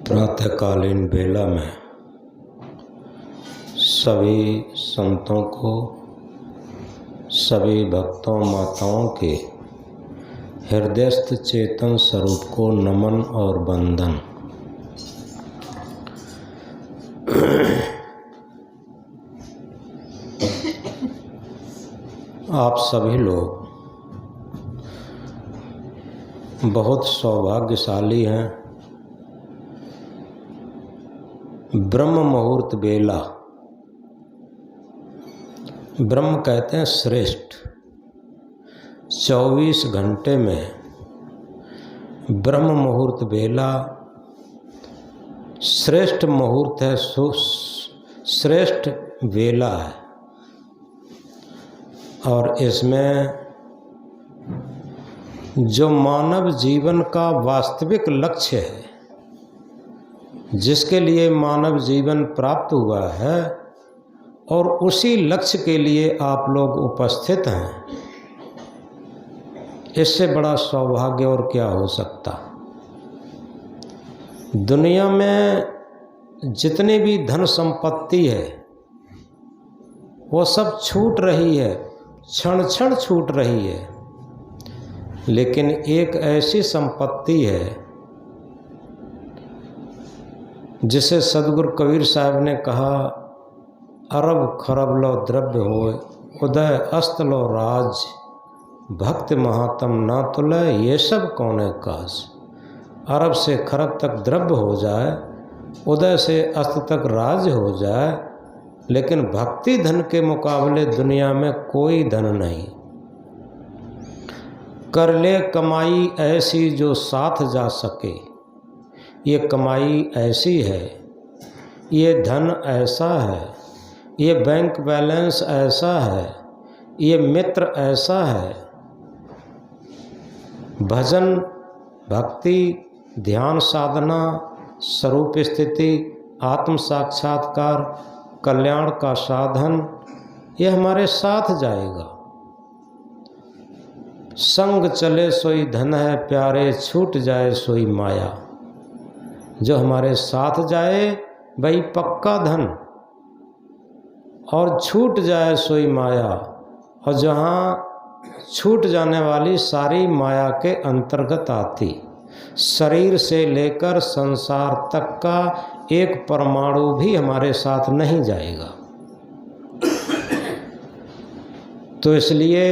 प्रातःकालीन बेला में सभी संतों को, सभी भक्तों माताओं के हृदयस्थ चेतन स्वरूप को नमन और वंदन। आप सभी लोग बहुत सौभाग्यशाली हैं। ब्रह्म मुहूर्त बेला, ब्रह्म कहते हैं श्रेष्ठ। 24 घंटे में ब्रह्म मुहूर्त बेला श्रेष्ठ मुहूर्त है, श्रेष्ठ बेला है। और इसमें जो मानव जीवन का वास्तविक लक्ष्य है, जिसके लिए मानव जीवन प्राप्त हुआ है, और उसी लक्ष्य के लिए आप लोग उपस्थित हैं, इससे बड़ा सौभाग्य और क्या हो सकता। दुनिया में जितनी भी धन संपत्ति है वो सब छूट रही है, क्षण क्षण छूट रही है, लेकिन एक ऐसी संपत्ति है जिसे सदगुरु कबीर साहब ने कहा, अरब खरब लो द्रव्य होए, उदय अस्त लो राज, भक्त महात्म ना तुलय, ये सब कौने काज। अरब से खरब तक द्रव्य हो जाए, उदय से अस्त तक राज हो जाए, लेकिन भक्ति धन के मुकाबले दुनिया में कोई धन नहीं। कर ले कमाई ऐसी जो साथ जा सके, ये कमाई ऐसी है, ये धन ऐसा है, ये बैंक बैलेंस ऐसा है, ये मित्र ऐसा है। भजन, भक्ति, ध्यान साधना, स्वरूप स्थिति, आत्म साक्षात्कार, कल्याण का साधन, ये हमारे साथ जाएगा। संग चले सोई धन है प्यारे, छूट जाए सोई माया। जो हमारे साथ जाए वही पक्का धन, और छूट जाए सोई माया। और जहाँ छूट जाने वाली सारी माया के अंतर्गत आती, शरीर से लेकर संसार तक का एक परमाणु भी हमारे साथ नहीं जाएगा। तो इसलिए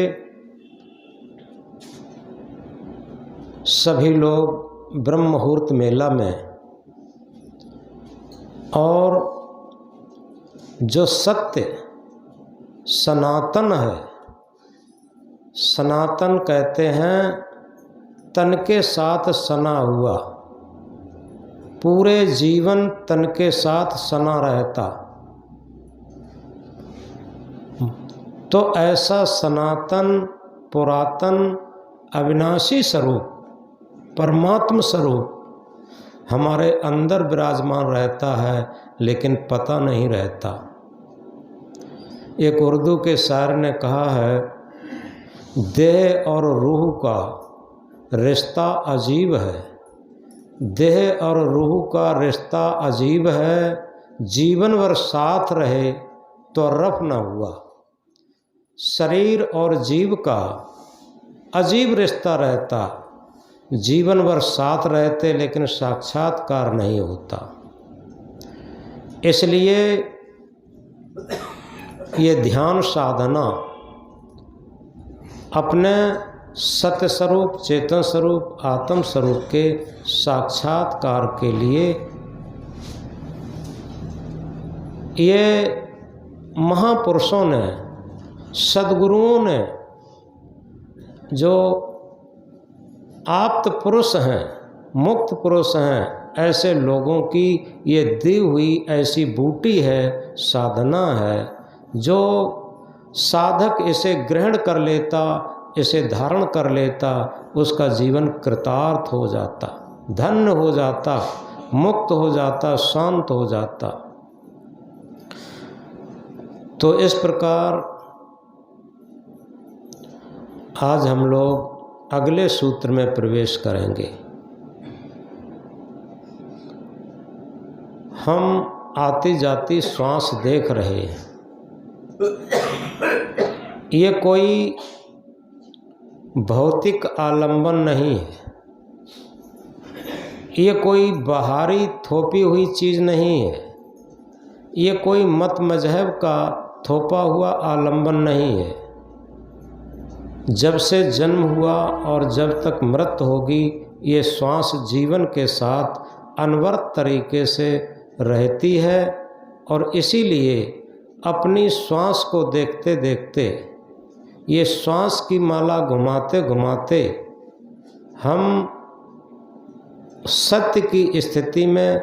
सभी लोग ब्रह्म मुहूर्त मेला में, और जो सत्य सनातन है, सनातन कहते हैं तन के साथ सना हुआ, पूरे जीवन तन के साथ सना रहता। तो ऐसा सनातन, पुरातन, अविनाशी स्वरूप, परमात्म स्वरूप हमारे अंदर विराजमान रहता है, लेकिन पता नहीं रहता। एक उर्दू के शायर ने कहा है, देह और रूह का रिश्ता अजीब है, देह और रूह का रिश्ता अजीब है, जीवन भर साथ रहे तो रफ न हुआ। शरीर और जीव का अजीब रिश्ता रहता, जीवन भर साथ रहते लेकिन साक्षात्कार नहीं होता। इसलिए ये ध्यान साधना अपने सत्य स्वरूप, चेतन स्वरूप, आत्म स्वरूप के साक्षात्कार के लिए ये महापुरुषों ने, सद्गुरुओं ने, जो आप्त पुरुष हैं, मुक्त पुरुष हैं, ऐसे लोगों की ये दी हुई ऐसी बूटी है, साधना है, जो साधक इसे ग्रहण कर लेता, इसे धारण कर लेता, उसका जीवन कृतार्थ हो जाता, धन्य हो जाता, मुक्त हो जाता, शांत हो जाता। तो इस प्रकार आज हम लोग अगले सूत्र में प्रवेश करेंगे। हम आती जाती श्वास देख रहे हैं। ये कोई भौतिक आलंबन नहीं है, ये कोई बाहरी थोपी हुई चीज़ नहीं है, ये कोई मत मजहब का थोपा हुआ आलंबन नहीं है। जब से जन्म हुआ और जब तक मृत्यु होगी, ये श्वास जीवन के साथ अनवरत तरीके से रहती है। और इसीलिए अपनी श्वास को देखते देखते, ये श्वास की माला घुमाते घुमाते हम सत्य की स्थिति में,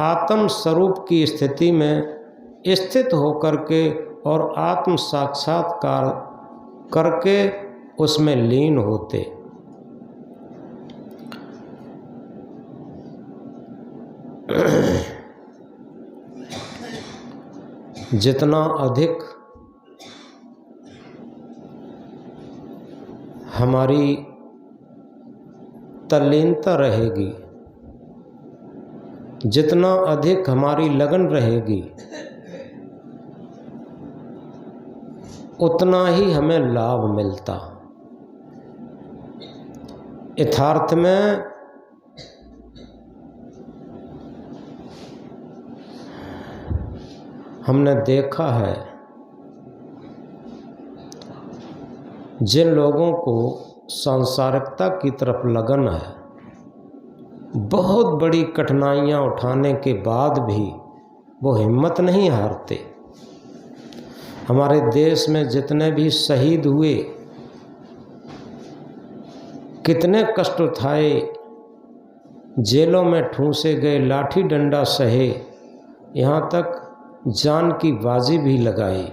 आत्म स्वरूप की स्थिति में स्थित होकर के और आत्म साक्षात्कार करके उसमें लीन होते। जितना अधिक हमारी तल्लीनता रहेगी, जितना अधिक हमारी लगन रहेगी, उतना ही हमें लाभ मिलता। यथार्थ में हमने देखा है, जिन लोगों को सांसारिकता की तरफ लगन है, बहुत बड़ी कठिनाइयाँ उठाने के बाद भी वो हिम्मत नहीं हारते। हमारे देश में जितने भी शहीद हुए, कितने कष्ट उठाए, जेलों में ठूंसे गए, लाठी डंडा सहे, यहाँ तक जान की बाजी भी लगाई,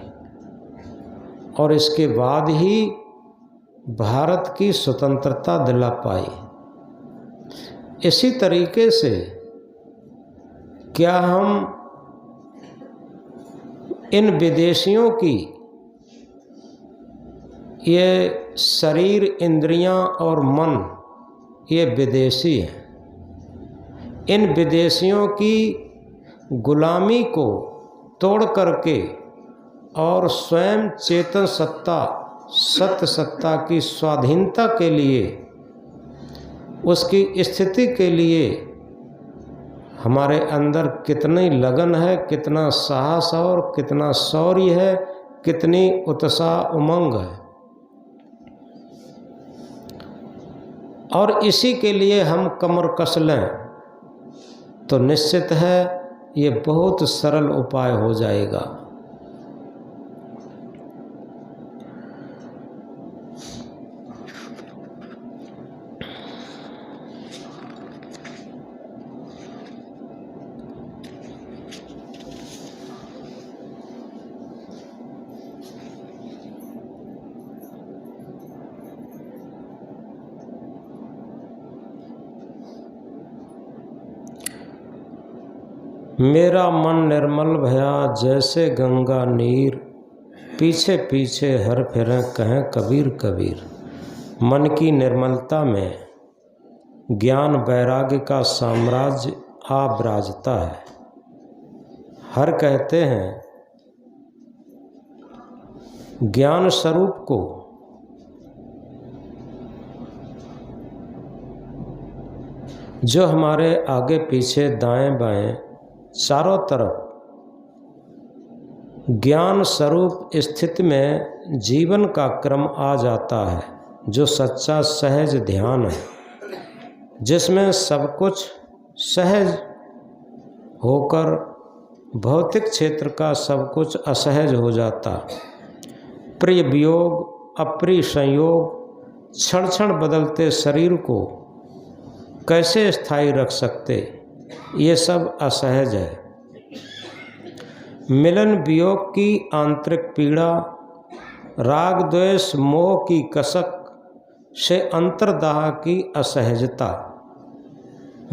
और इसके बाद ही भारत की स्वतंत्रता दिला पाई। इसी तरीके से क्या हम इन विदेशियों की ये शरीर, इंद्रियां और मन, ये विदेशी हैं। इन विदेशियों की गुलामी को तोड़ करके और स्वयं चेतन सत्ता, सत्य सत्ता की स्वाधीनता के लिए, उसकी स्थिति के लिए हमारे अंदर कितनी लगन है, कितना साहस है और कितना शौर्य है, कितनी उत्साह उमंग है। और इसी के लिए हम कमर कस लें तो निश्चित है ये बहुत सरल उपाय हो जाएगा। मेरा मन निर्मल भया जैसे गंगा नीर, पीछे पीछे हर फिरें कहें कबीर कबीर। मन की निर्मलता में ज्ञान वैराग्य का साम्राज्य आ विराजता है। हर कहते हैं ज्ञान स्वरूप को जो हमारे आगे पीछे दाएं बाएं चारों तरफ ज्ञान स्वरूप स्थिति में जीवन का क्रम आ जाता है, जो सच्चा सहज ध्यान है, जिसमें सब कुछ सहज होकर भौतिक क्षेत्र का सब कुछ असहज हो जाता। प्रिय वियोग, अप्रिय संयोग, क्षण क्षण बदलते शरीर को कैसे स्थायी रख सकते, ये सब असहज है। मिलन वियोग की आंतरिक पीड़ा, राग द्वेष मोह की कसक से अंतर्दाह की असहजता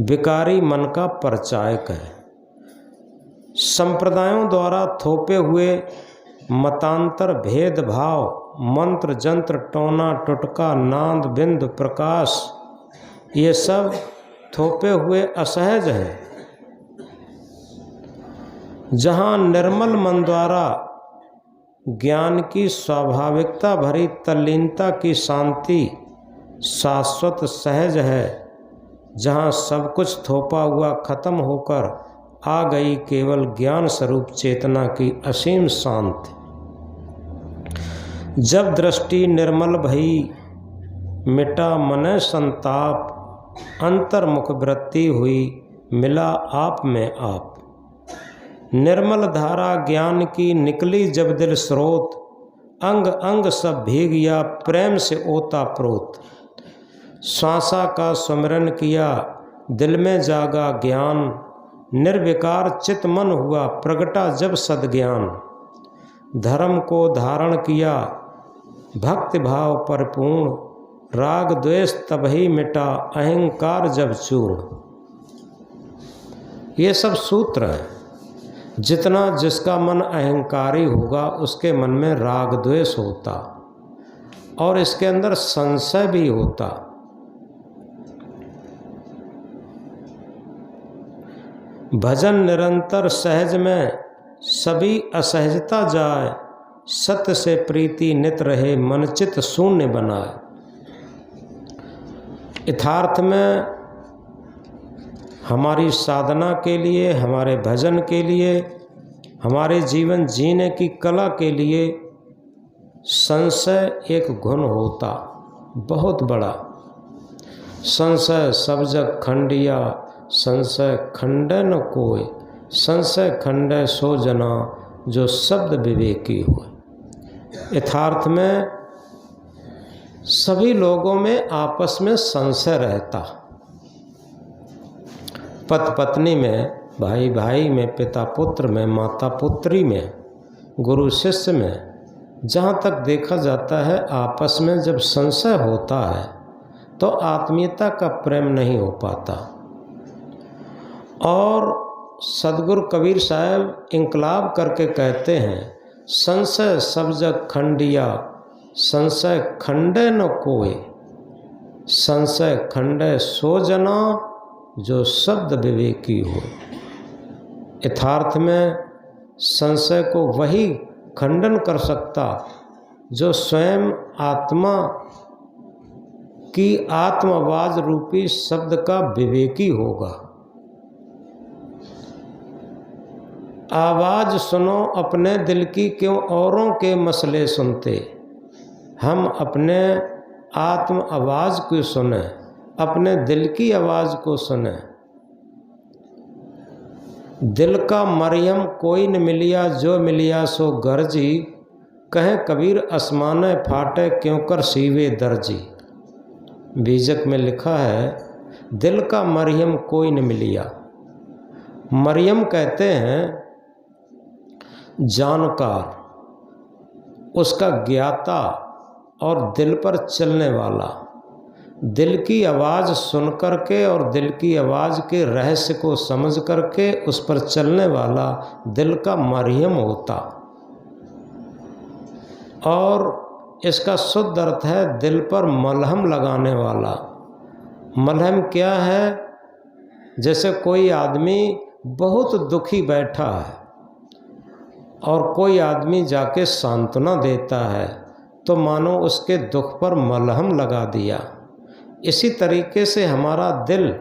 विकारी मन का परिचायक है। संप्रदायों द्वारा थोपे हुए मतांतर, भेदभाव, मंत्र जंत्र, टोना टुटका, नांद बिंद प्रकाश, ये सब थोपे हुए असहज हैं। जहाँ निर्मल मन द्वारा ज्ञान की स्वाभाविकता भरी तल्लीनता की शांति शाश्वत सहज है, जहाँ सब कुछ थोपा हुआ खत्म होकर आ गई केवल ज्ञान स्वरूप चेतना की असीम शांति। जब दृष्टि निर्मल भई मिटा मन संताप, अंतर्मुख वृत्ति हुई मिला आप में आप। निर्मल धारा ज्ञान की निकली जब दिल स्रोत, अंग अंग सब भीग गया प्रेम से ओतप्रोत। श्वासा का सुमिरन किया दिल में जागा ज्ञान, निर्विकार चित मन हुआ प्रगटा जब सद्ज्ञान। धर्म को धारण किया भक्ति भाव परिपूर्ण, राग द्वेष तभी मिटा अहंकार जब चूर्ण। ये सब सूत्र हैं। जितना जिसका मन अहंकारी होगा उसके मन में राग द्वेष होता और इसके अंदर संशय भी होता। भजन निरंतर सहज में सभी असहजता जाए, सत्य से प्रीति नित रहे मन चित शून्य बनाए। यथार्थ में हमारी साधना के लिए, हमारे भजन के लिए, हमारे जीवन जीने की कला के लिए संशय एक गुण होता बहुत बड़ा। संशय सब जग खंडिया, संशय खंडे न कोय, संशय खंडे सो जना जो शब्द विवेकी हो। यथार्थ में सभी लोगों में आपस में संशय रहता। पति पत्नी में, भाई भाई में, पिता पुत्र में, माता पुत्री में, गुरु शिष्य में, जहाँ तक देखा जाता है आपस में जब संशय होता है तो आत्मीयता का प्रेम नहीं हो पाता। और सदगुरु कबीर साहब इंकलाब करके कहते हैं, संशय सब जग खंडिया, संशय खंडे न कोय, संशय खंडे सो जना जो शब्द विवेकी हो। यथार्थ में संशय को वही खंडन कर सकता जो स्वयं आत्मा की आत्मवाद रूपी शब्द का विवेकी होगा। आवाज़ सुनो अपने दिल की, क्यों औरों के मसले सुनते। हम अपने आत्म आवाज़ को सुने, अपने दिल की आवाज़ को सुने। दिल का मरियम कोई न मिलिया, जो मिलिया सो गर्जी, कहें कबीर आसमाने फाटे क्यों कर सीवे दर्जी। बीजक में लिखा है, दिल का मरियम कोई न मिलिया। मरियम कहते हैं जानकार, उसका ज्ञाता और दिल पर चलने वाला। दिल की आवाज़ सुन करके और दिल की आवाज़ के रहस्य को समझ करके उस पर चलने वाला दिल का मरियम होता। और इसका शुद्ध अर्थ है दिल पर मलहम लगाने वाला। मलहम क्या है? जैसे कोई आदमी बहुत दुखी बैठा है और कोई आदमी जाके सांत्वना देता है तो मानो उसके दुख पर मलहम लगा दिया। इसी तरीके से हमारा दिल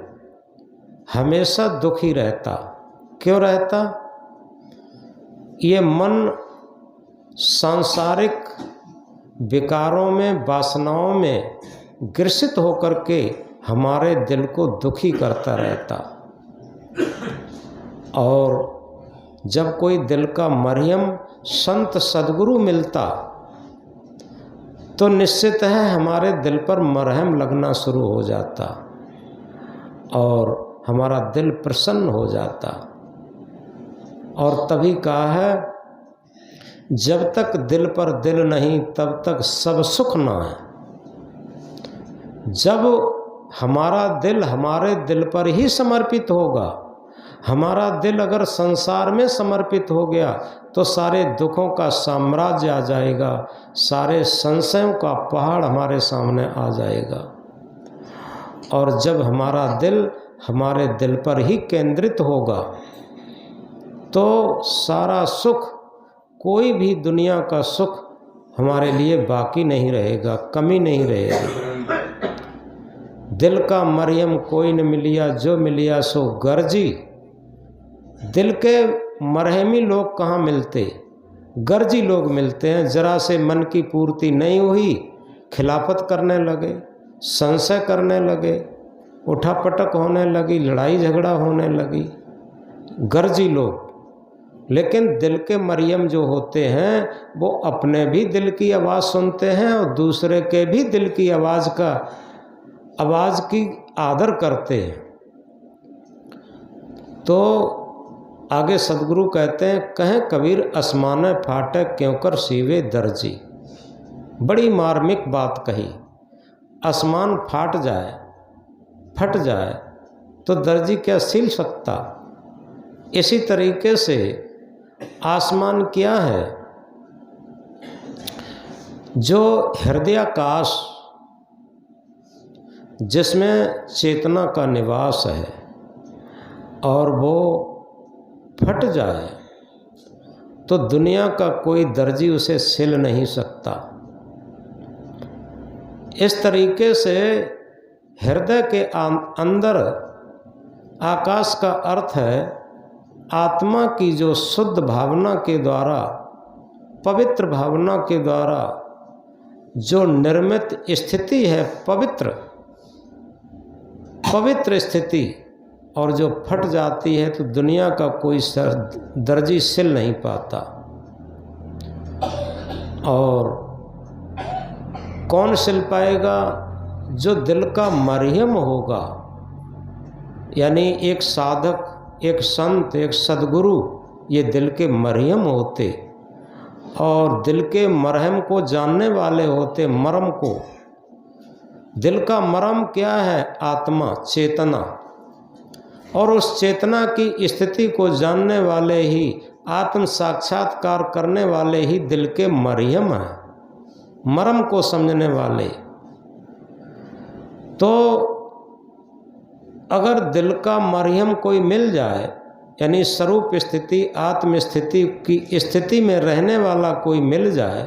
हमेशा दुखी रहता। क्यों रहता? ये मन सांसारिक विकारों में, वासनाओं में ग्रसित होकर के हमारे दिल को दुखी करता रहता। और जब कोई दिल का मरियम संत सद्गुरु मिलता तो निश्चित है हमारे दिल पर मरहम लगना शुरू हो जाता और हमारा दिल प्रसन्न हो जाता। और तभी कहा है, जब तक दिल पर दिल नहीं तब तक सब सुख ना है। जब हमारा दिल हमारे दिल पर ही समर्पित होगा, हमारा दिल अगर संसार में समर्पित हो गया तो सारे दुखों का साम्राज्य आ जाएगा, सारे संशयों का पहाड़ हमारे सामने आ जाएगा। और जब हमारा दिल हमारे दिल पर ही केंद्रित होगा तो सारा सुख, कोई भी दुनिया का सुख हमारे लिए बाकी नहीं रहेगा, कमी नहीं रहेगी। दिल का मरियम कोई न मिलिया, जो मिलिया सो गर्जी। दिल के मरहमी लोग कहाँ मिलते, गर्जी लोग मिलते हैं। जरा से मन की पूर्ति नहीं हुई, खिलाफत करने लगे, संशय करने लगे, उठापटक होने लगी, लड़ाई झगड़ा होने लगी, गर्जी लोग। लेकिन दिल के मरियम जो होते हैं वो अपने भी दिल की आवाज़ सुनते हैं और दूसरे के भी दिल की आवाज़ की आदर करते हैं। तो आगे सदगुरु कहते हैं, कहें कबीर आसमाने फाटे क्यों कर सीवे दर्जी। बड़ी मार्मिक बात कही। आसमान फाट जाए, फट जाए तो दर्जी क्या सिल सकता। इसी तरीके से आसमान क्या है, जो हृदयाकाश जिसमें चेतना का निवास है और वो फट जाए तो दुनिया का कोई दर्जी उसे सिल नहीं सकता। इस तरीके से हृदय के अंदर आकाश का अर्थ है आत्मा की जो शुद्ध भावना के द्वारा, पवित्र भावना के द्वारा जो निर्मित स्थिति है, पवित्र स्थिति, और जो फट जाती है तो दुनिया का कोई दर्जी सिल नहीं पाता। और कौन सिल पाएगा? जो दिल का मरियम होगा, यानी एक साधक, एक संत, एक सदगुरु, ये दिल के मरियम होते और दिल के मरहम को जानने वाले होते। मरम को, दिल का मरम क्या है? आत्मा, चेतना। और उस चेतना की स्थिति को जानने वाले ही, आत्म साक्षात्कार करने वाले ही दिल के मरियम हैं, मरम को समझने वाले। तो अगर दिल का मरियम कोई मिल जाए, यानी स्वरूप स्थिति, आत्म स्थिति की स्थिति में रहने वाला कोई मिल जाए,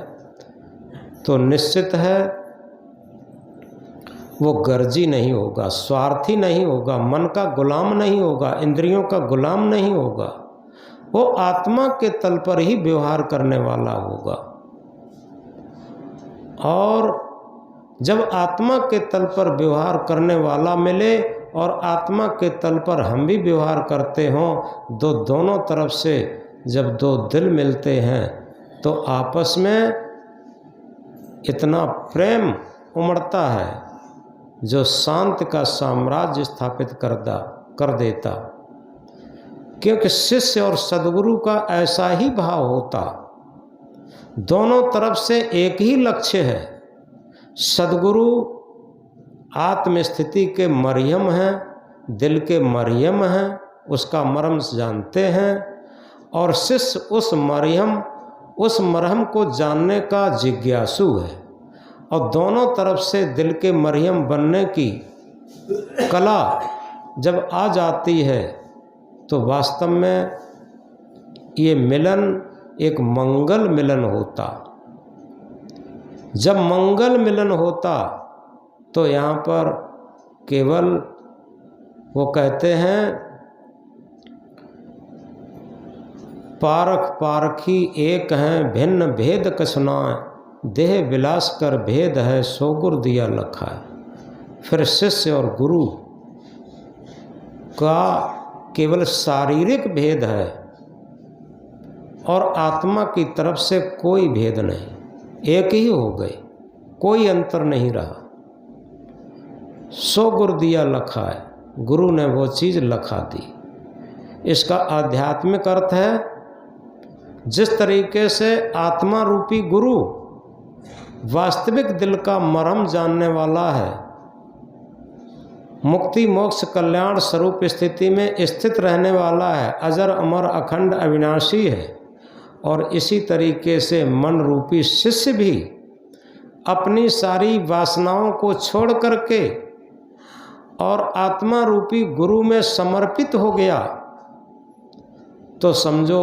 तो निश्चित है वो गर्जी नहीं होगा, स्वार्थी नहीं होगा, मन का गुलाम नहीं होगा, इंद्रियों का गुलाम नहीं होगा। वो आत्मा के तल पर ही व्यवहार करने वाला होगा। और जब आत्मा के तल पर व्यवहार करने वाला मिले और आत्मा के तल पर हम भी व्यवहार करते हों, तो दोनों तरफ से जब दो दिल मिलते हैं तो आपस में इतना प्रेम उमड़ता है जो शांति का साम्राज्य स्थापित कर देता। क्योंकि शिष्य और सदगुरु का ऐसा ही भाव होता, दोनों तरफ से एक ही लक्ष्य है। सदगुरु आत्म स्थिति के मरियम हैं, दिल के मरियम हैं, उसका मरम जानते हैं, और शिष्य उस मरहम को जानने का जिज्ञासु है। और दोनों तरफ से दिल के मरियम बनने की कला जब आ जाती है तो वास्तव में ये मिलन एक मंगल मिलन होता। जब मंगल मिलन होता तो यहाँ पर केवल वो कहते हैं, पारख पारखी एक हैं, भिन्न भेद कसुनाए, देह विलास कर भेद है, सो गुर दिया लखा है। फिर शिष्य और गुरु का केवल शारीरिक भेद है और आत्मा की तरफ से कोई भेद नहीं, एक ही हो गए, कोई अंतर नहीं रहा। सो गुर दिया लखा है, गुरु ने वो चीज़ लखा दी। इसका आध्यात्मिक अर्थ है, जिस तरीके से आत्मा रूपी गुरु वास्तविक दिल का मरम जानने वाला है, मुक्ति मोक्ष कल्याण स्वरूप स्थिति में स्थित रहने वाला है, अजर अमर अखंड अविनाशी है, और इसी तरीके से मन रूपी शिष्य भी अपनी सारी वासनाओं को छोड़ करके और आत्मा रूपी गुरु में समर्पित हो गया, तो समझो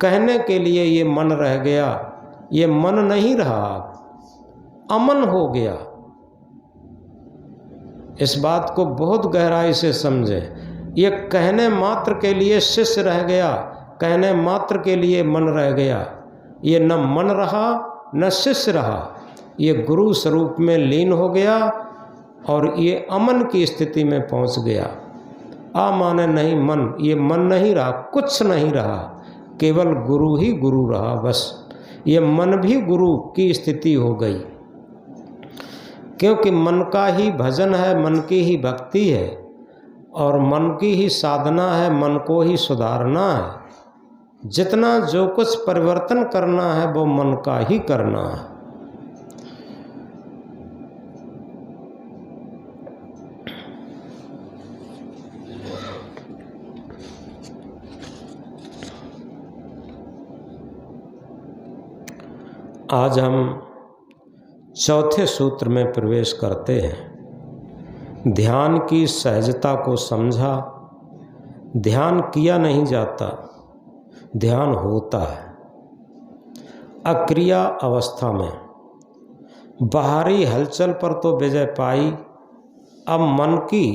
कहने के लिए ये मन रह गया, ये मन नहीं रहा, अमन हो गया। इस बात को बहुत गहराई से समझें। ये कहने मात्र के लिए शिष्य रह गया, कहने मात्र के लिए मन रह गया। ये न मन रहा न शिष्य रहा, ये गुरु स्वरूप में लीन हो गया और ये अमन की स्थिति में पहुंच गया। आ माने नहीं मन, ये मन नहीं रहा, कुछ नहीं रहा, केवल गुरु ही गुरु रहा। बस ये मन भी गुरु की स्थिति हो गई, क्योंकि मन का ही भजन है, मन की ही भक्ति है और मन की ही साधना है, मन को ही सुधारना है। जितना जो कुछ परिवर्तन करना है वो मन का ही करना है। आज हम चौथे सूत्र में प्रवेश करते हैं। ध्यान की सहजता को समझा। ध्यान किया नहीं जाता, ध्यान होता है अक्रिया अवस्था में। बाहरी हलचल पर तो विजय पाई, अब मन की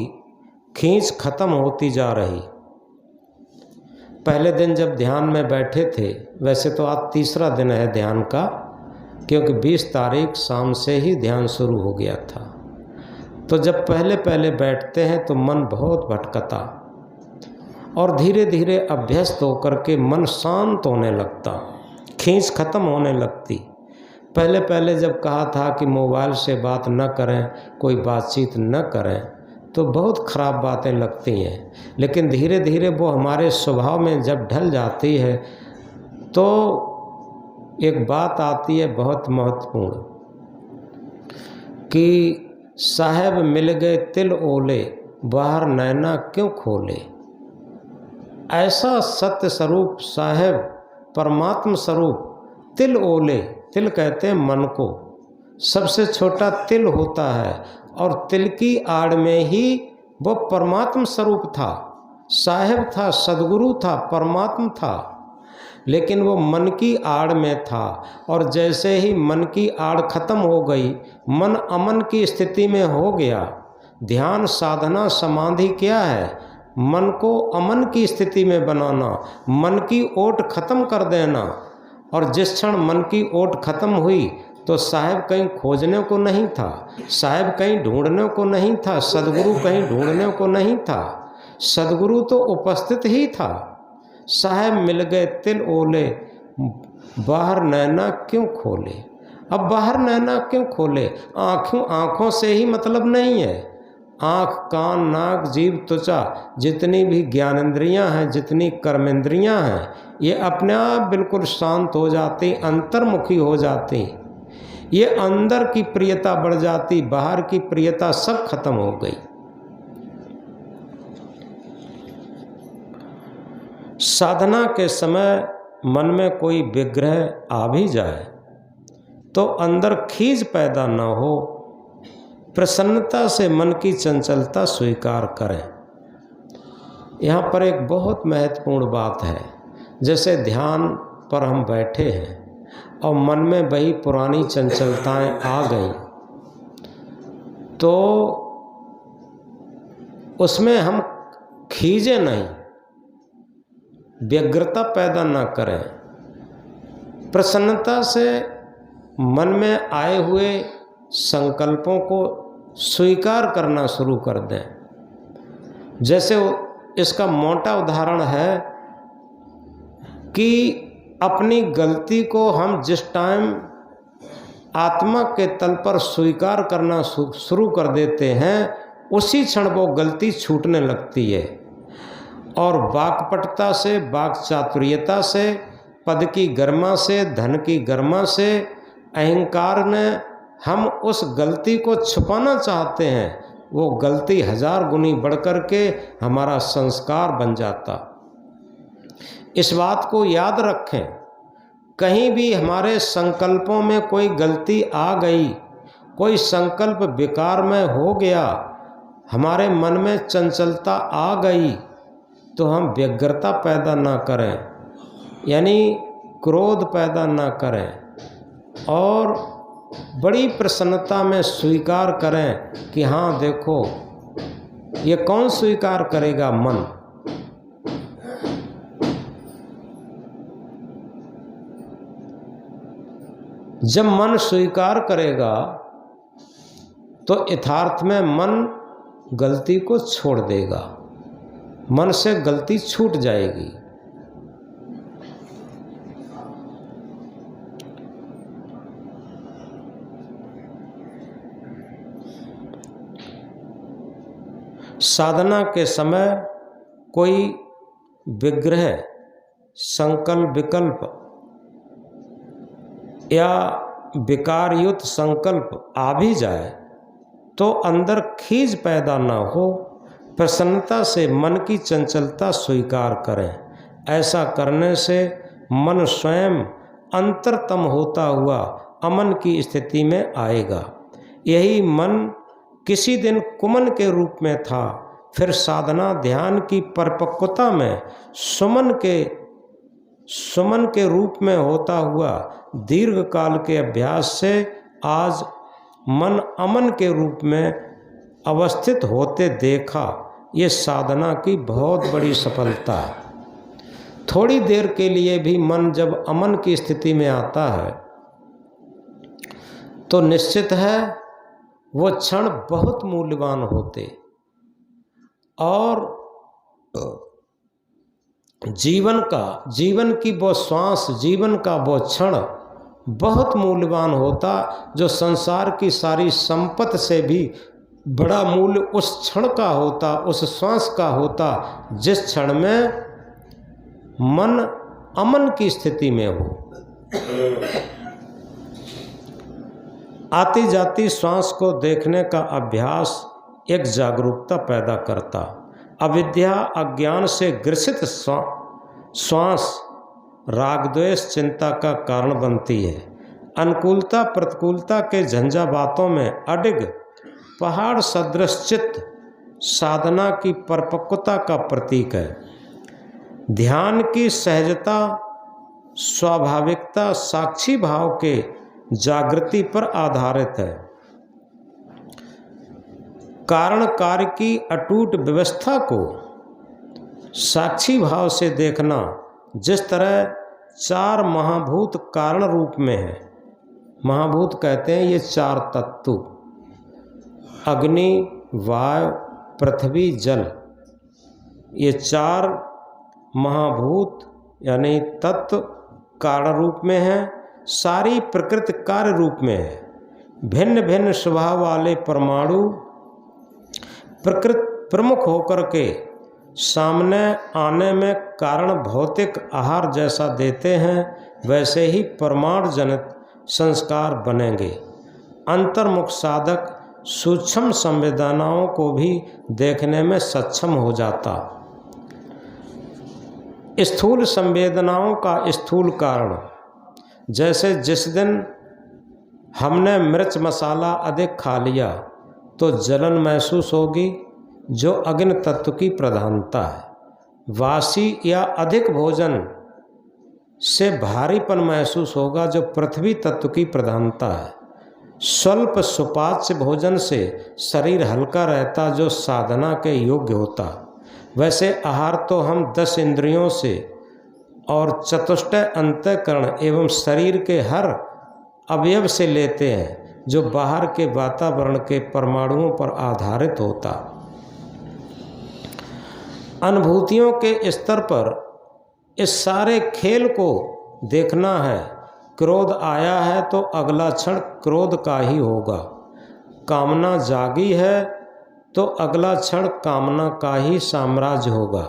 खींच खत्म होती जा रही। पहले दिन जब ध्यान में बैठे थे, वैसे तो आज तीसरा दिन है ध्यान का, क्योंकि 20 तारीख शाम से ही ध्यान शुरू हो गया था। तो जब पहले पहले बैठते हैं तो मन बहुत भटकता और धीरे धीरे अभ्यस्त होकर के मन शांत होने लगता, खींच खत्म होने लगती। पहले पहले जब कहा था कि मोबाइल से बात न करें, कोई बातचीत न करें, तो बहुत ख़राब बातें लगती हैं, लेकिन धीरे धीरे वो हमारे स्वभाव में जब ढल जाती है तो एक बात आती है बहुत महत्वपूर्ण कि साहेब मिल गए तिल ओले, बाहर नैना क्यों खोले। ऐसा सत्य स्वरूप साहेब परमात्म स्वरूप तिल ओले, तिल कहते हैं मन को, सबसे छोटा तिल होता है और तिल की आड़ में ही वो परमात्म स्वरूप था, साहेब था, सदगुरु था, परमात्म था, लेकिन वो मन की आड़ में था। और जैसे ही मन की आड़ खत्म हो गई, मन अमन की स्थिति में हो गया। ध्यान साधना समाधि क्या है? मन को अमन की स्थिति में बनाना, मन की ओट खत्म कर देना। और जिस क्षण मन की ओट खत्म हुई तो साहेब कहीं खोजने को नहीं था, साहेब कहीं ढूंढने को नहीं था, सदगुरु कहीं ढूंढने को नहीं था, सदगुरु तो उपस्थित ही था। साहेब मिल गए तिल ओले, बाहर नैना क्यों खोले। अब बाहर नैना क्यों खोले? आँखों से ही मतलब नहीं है। आँख, कान, नाक, जीभ, त्वचा, जितनी भी ज्ञानेंद्रियाँ हैं, जितनी कर्मेंद्रियाँ हैं, ये अपने आप बिल्कुल शांत हो जाती, अंतर्मुखी हो जाती। ये अंदर की प्रियता बढ़ जाती, बाहर की प्रियता सब खत्म हो गई। साधना के समय मन में कोई विग्रह आ भी जाए तो अंदर खींच पैदा न हो, प्रसन्नता से मन की चंचलता स्वीकार करें। यहाँ पर एक बहुत महत्वपूर्ण बात है। जैसे ध्यान पर हम बैठे हैं और मन में वही पुरानी चंचलताएं आ गई, तो उसमें हम खींचे नहीं, व्यग्रता पैदा ना करें। प्रसन्नता से मन में आए हुए संकल्पों को स्वीकार करना शुरू कर दें। जैसे इसका मोटा उदाहरण है कि अपनी गलती को हम जिस टाइम आत्मा के तल पर स्वीकार करना शुरू कर देते हैं, उसी क्षण वो गलती छूटने लगती है। और वाक्पटुता से, वाक् चातुर्यता से, पद की गरिमा से, धन की गरिमा से, अहंकार ने हम उस गलती को छुपाना चाहते हैं, वो गलती 1000 गुनी बढ़कर के हमारा संस्कार बन जाता। इस बात को याद रखें, कहीं भी हमारे संकल्पों में कोई गलती आ गई, कोई संकल्प विकार में हो गया, हमारे मन में चंचलता आ गई, तो हम व्यग्रता पैदा ना करें, यानी क्रोध पैदा ना करें और बड़ी प्रसन्नता में स्वीकार करें कि हाँ देखो, ये कौन स्वीकार करेगा? मन। जब मन स्वीकार करेगा तो यथार्थ में मन गलती को छोड़ देगा, मन से गलती छूट जाएगी। साधना के समय कोई विग्रह, संकल्प, विकल्प या विकारयुक्त संकल्प आ भी जाए तो अंदर खीज पैदा ना हो, प्रसन्नता से मन की चंचलता स्वीकार करें। ऐसा करने से मन स्वयं अंतरतम होता हुआ अमन की स्थिति में आएगा। यही मन किसी दिन कुमन के रूप में था, फिर साधना ध्यान की परिपक्वता में सुमन के रूप में होता हुआ दीर्घ काल के अभ्यास से आज मन अमन के रूप में अवस्थित होते देखा। ये साधना की बहुत बड़ी सफलता है। थोड़ी देर के लिए भी मन जब अमन की स्थिति में आता है तो निश्चित है वो क्षण बहुत मूल्यवान होते और जीवन की वो श्वास, जीवन का वो क्षण बहुत मूल्यवान होता, जो संसार की सारी संपत्ति से भी बड़ा मूल्य उस क्षण का होता, उस श्वास का होता जिस क्षण में मन अमन की स्थिति में हो। आती जाती श्वास को देखने का अभ्यास एक जागरूकता पैदा करता। अविद्या अज्ञान से ग्रसित श्वास राग द्वेष चिंता का कारण बनती है। अनुकूलता प्रतिकूलता के झंझावातों में अडिग पहाड़ सदृश चित्त साधना की परिपक्वता का प्रतीक है। ध्यान की सहजता, स्वाभाविकता साक्षी भाव के जागृति पर आधारित है। कारण कार्य की अटूट व्यवस्था को साक्षी भाव से देखना, जिस तरह चार महाभूत कारण रूप में है। महाभूत कहते हैं ये चार तत्व, अग्नि, वायु, पृथ्वी, जल। ये चार महाभूत यानी तत्व कारण रूप में है, सारी प्रकृति कार्य रूप में है। भिन्न भिन्न स्वभाव वाले परमाणु प्रकृति प्रमुख होकर के सामने आने में कारण भौतिक आहार जैसा देते हैं, वैसे ही परमाणु जनित संस्कार बनेंगे। अंतर्मुख साधक सूक्ष्म संवेदनाओं को भी देखने में सक्षम हो जाता। स्थूल संवेदनाओं का स्थूल कारण, जैसे जिस दिन हमने मिर्च मसाला अधिक खा लिया तो जलन महसूस होगी, जो अग्नि तत्व की प्रधानता है। वासी या अधिक भोजन से भारीपन महसूस होगा, जो पृथ्वी तत्व की प्रधानता है। स्वल्प सुपाच्य भोजन से शरीर हल्का रहता, जो साधना के योग्य होता। वैसे आहार तो हम 10 इंद्रियों से और चतुष्टय अंतःकरण एवं शरीर के हर अवयव से लेते हैं, जो बाहर के वातावरण के परमाणुओं पर आधारित होता। अनुभूतियों के स्तर पर इस सारे खेल को देखना है। क्रोध आया है तो अगला क्षण क्रोध का ही होगा। कामना जागी है तो अगला क्षण कामना का ही साम्राज्य होगा।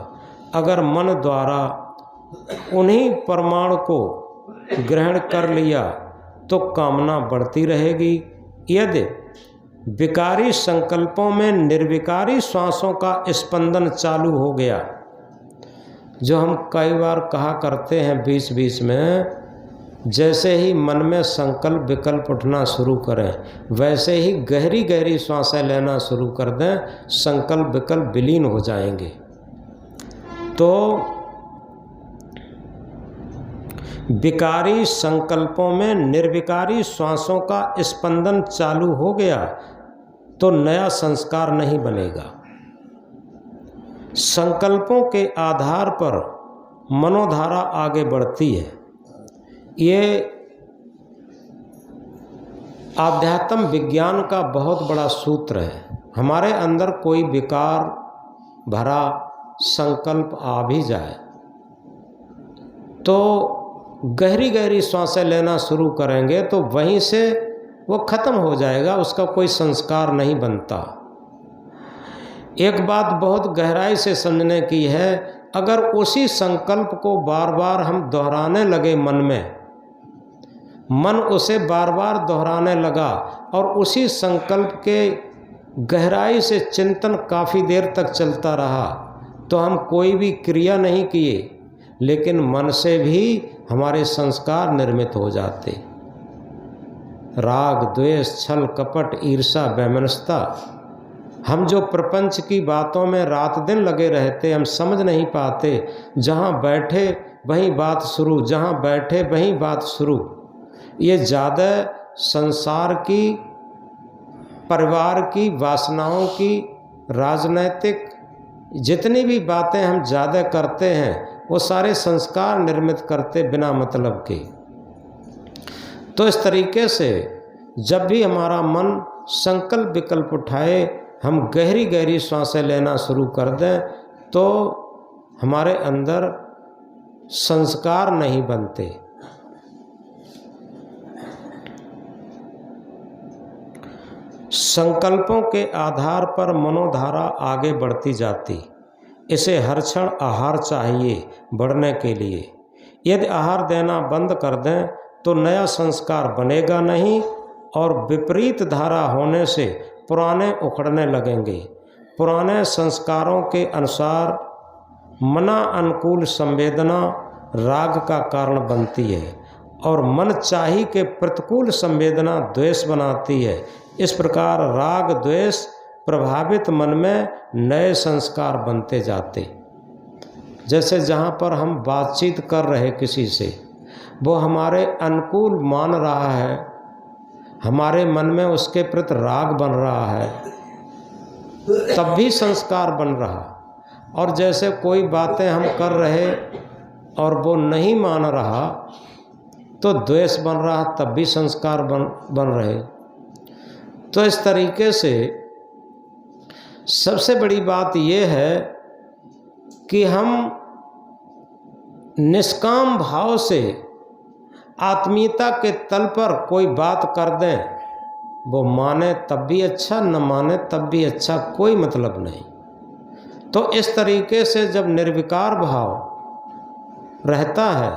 अगर मन द्वारा उन्हीं परमाणु को ग्रहण कर लिया तो कामना बढ़ती रहेगी। यदि विकारी संकल्पों में निर्विकारी श्वासों का स्पंदन चालू हो गया, जो हम कई बार कहा करते हैं बीच बीच में, जैसे ही मन में संकल्प विकल्प उठना शुरू करें, वैसे ही गहरी गहरी श्वासें लेना शुरू कर दें, संकल्प विकल्प विलीन हो जाएंगे। तो विकारी संकल्पों में निर्विकारी श्वासों का स्पंदन चालू हो गया तो नया संस्कार नहीं बनेगा। संकल्पों के आधार पर मनोधारा आगे बढ़ती है। ये आध्यात्म विज्ञान का बहुत बड़ा सूत्र है। हमारे अंदर कोई विकार भरा संकल्प आ भी जाए तो गहरी गहरी सांसें लेना शुरू करेंगे तो वहीं से वो खत्म हो जाएगा, उसका कोई संस्कार नहीं बनता। एक बात बहुत गहराई से समझने की है, अगर उसी संकल्प को बार बार हम दोहराने लगे मन उसे बार बार दोहराने लगा और उसी संकल्प के गहराई से चिंतन काफ़ी देर तक चलता रहा तो हम कोई भी क्रिया नहीं किए, लेकिन मन से भी हमारे संस्कार निर्मित हो जाते। राग, द्वेष, छल, कपट, ईर्ष्या, वैमनस्यता, हम जो प्रपंच की बातों में रात दिन लगे रहते, हम समझ नहीं पाते। जहाँ बैठे वहीं बात शुरू, जहाँ बैठे वहीं बात शुरू। ये ज़्यादा संसार की, परिवार की, वासनाओं की, राजनैतिक जितनी भी बातें हम ज़्यादा करते हैं वो सारे संस्कार निर्मित करते बिना मतलब के। तो इस तरीके से जब भी हमारा मन संकल्प विकल्प उठाए, हम गहरी गहरी सांसें लेना शुरू कर दें तो हमारे अंदर संस्कार नहीं बनते। संकल्पों के आधार पर मनोधारा आगे बढ़ती जाती। इसे हर क्षण आहार चाहिए बढ़ने के लिए। यदि आहार देना बंद कर दें तो नया संस्कार बनेगा नहीं और विपरीत धारा होने से पुराने उखड़ने लगेंगे। पुराने संस्कारों के अनुसार मना अनुकूल संवेदना राग का कारण बनती है और मन चाही के प्रतिकूल संवेदना द्वेष बनाती है। इस प्रकार राग द्वेष प्रभावित मन में नए संस्कार बनते जाते। जैसे जहाँ पर हम बातचीत कर रहे किसी से, वो हमारे अनुकूल मान रहा है, हमारे मन में उसके प्रति राग बन रहा है, तब भी संस्कार बन रहा। और जैसे कोई बातें हम कर रहे और वो नहीं मान रहा तो द्वेष बन रहा, तब भी संस्कार बन रहे। तो इस तरीके से सबसे बड़ी बात यह है कि हम निष्काम भाव से आत्मीयता के तल पर कोई बात कर दें, वो माने तब भी अच्छा, न माने तब भी अच्छा, कोई मतलब नहीं। तो इस तरीके से जब निर्विकार भाव रहता है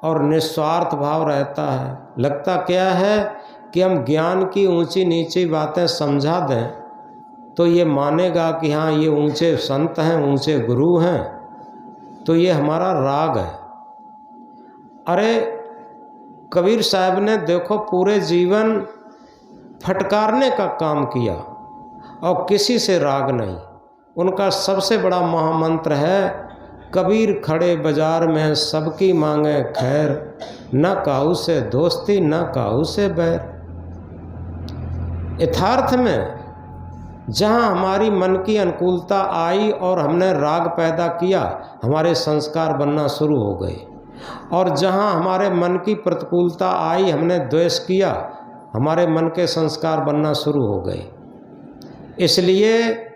और निस्वार्थ भाव रहता है, लगता क्या है कि हम ज्ञान की ऊंची नीची बातें समझा दें तो ये मानेगा कि हाँ ये ऊंचे संत हैं, ऊंचे गुरु हैं, तो ये हमारा राग है। अरे कबीर साहब ने देखो पूरे जीवन फटकारने का काम किया और किसी से राग नहीं। उनका सबसे बड़ा महामंत्र है, कबीर खड़े बाजार में सबकी मांगे खैर, न काहू से दोस्ती न काहू से बैर। यथार्थ में जहाँ हमारी मन की अनुकूलता आई और हमने राग पैदा किया, हमारे संस्कार बनना शुरू हो गए, और जहाँ हमारे मन की प्रतिकूलता आई, हमने द्वेष किया, हमारे मन के संस्कार बनना शुरू हो गए। इसलिए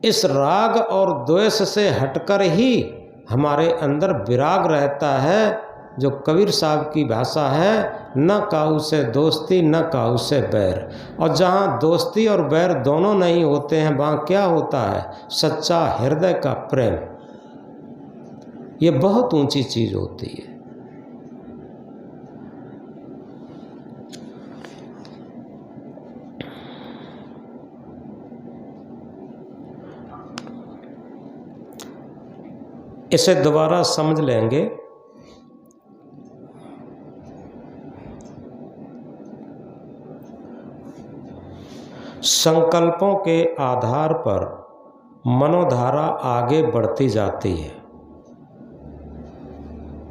इस राग और द्वेष से हटकर ही हमारे अंदर विराग रहता है, जो कबीर साहब की भाषा है, न काहू से दोस्ती न काहू से बैर। और जहाँ दोस्ती और बैर दोनों नहीं होते हैं, वहाँ क्या होता है? सच्चा हृदय का प्रेम। ये बहुत ऊंची चीज होती है। इसे दोबारा समझ लेंगे। संकल्पों के आधार पर मनोधारा आगे बढ़ती जाती है।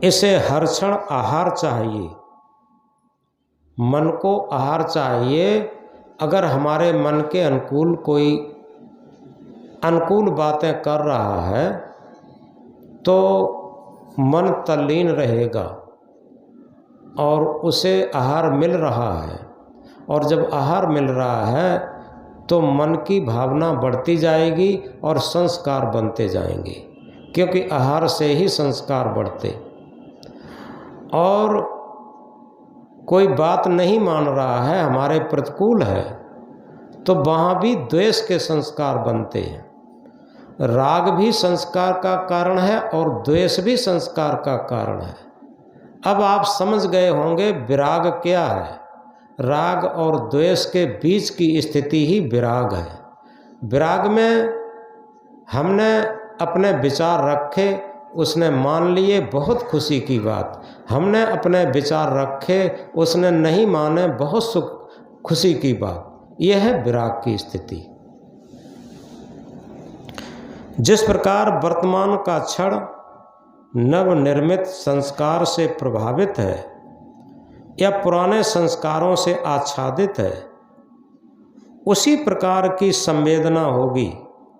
इसे हर क्षण आहार चाहिए, मन को आहार चाहिए। अगर हमारे मन के अनुकूल कोई अनुकूल बातें कर रहा है तो मन तल्लीन रहेगा और उसे आहार मिल रहा है, और जब आहार मिल रहा है तो मन की भावना बढ़ती जाएगी और संस्कार बनते जाएंगे, क्योंकि आहार से ही संस्कार बढ़ते। और कोई बात नहीं मान रहा है, हमारे प्रतिकूल है, तो वहाँ भी द्वेष के संस्कार बनते हैं। राग भी संस्कार का कारण है और द्वेष भी संस्कार का कारण है। अब आप समझ गए होंगे विराग क्या है। राग और द्वेष के बीच की स्थिति ही विराग है। विराग में हमने अपने विचार रखे, उसने मान लिए, बहुत खुशी की बात। हमने अपने विचार रखे, उसने नहीं माने, बहुत खुशी की बात। यह है विराग की स्थिति। जिस प्रकार वर्तमान का क्षण नवनिर्मित संस्कार से प्रभावित है या पुराने संस्कारों से आच्छादित है, उसी प्रकार की संवेदना होगी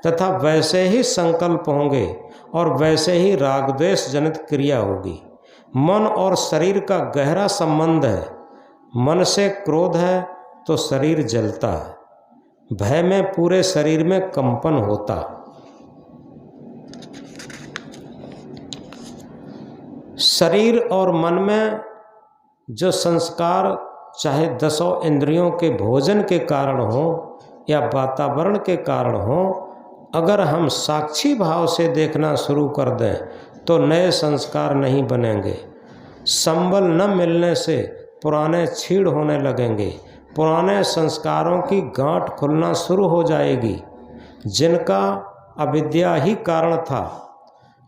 तथा वैसे ही संकल्प होंगे और वैसे ही राग द्वेष जनित क्रिया होगी। मन और शरीर का गहरा संबंध है। मन से क्रोध है तो शरीर जलता है, भय में पूरे शरीर में कंपन होता। शरीर और मन में जो संस्कार चाहे 10 इंद्रियों के भोजन के कारण हो या वातावरण के कारण हो, अगर हम साक्षी भाव से देखना शुरू कर दें तो नए संस्कार नहीं बनेंगे। संबल न मिलने से पुराने छीड़ होने लगेंगे, पुराने संस्कारों की गांठ खुलना शुरू हो जाएगी, जिनका अविद्या ही कारण था।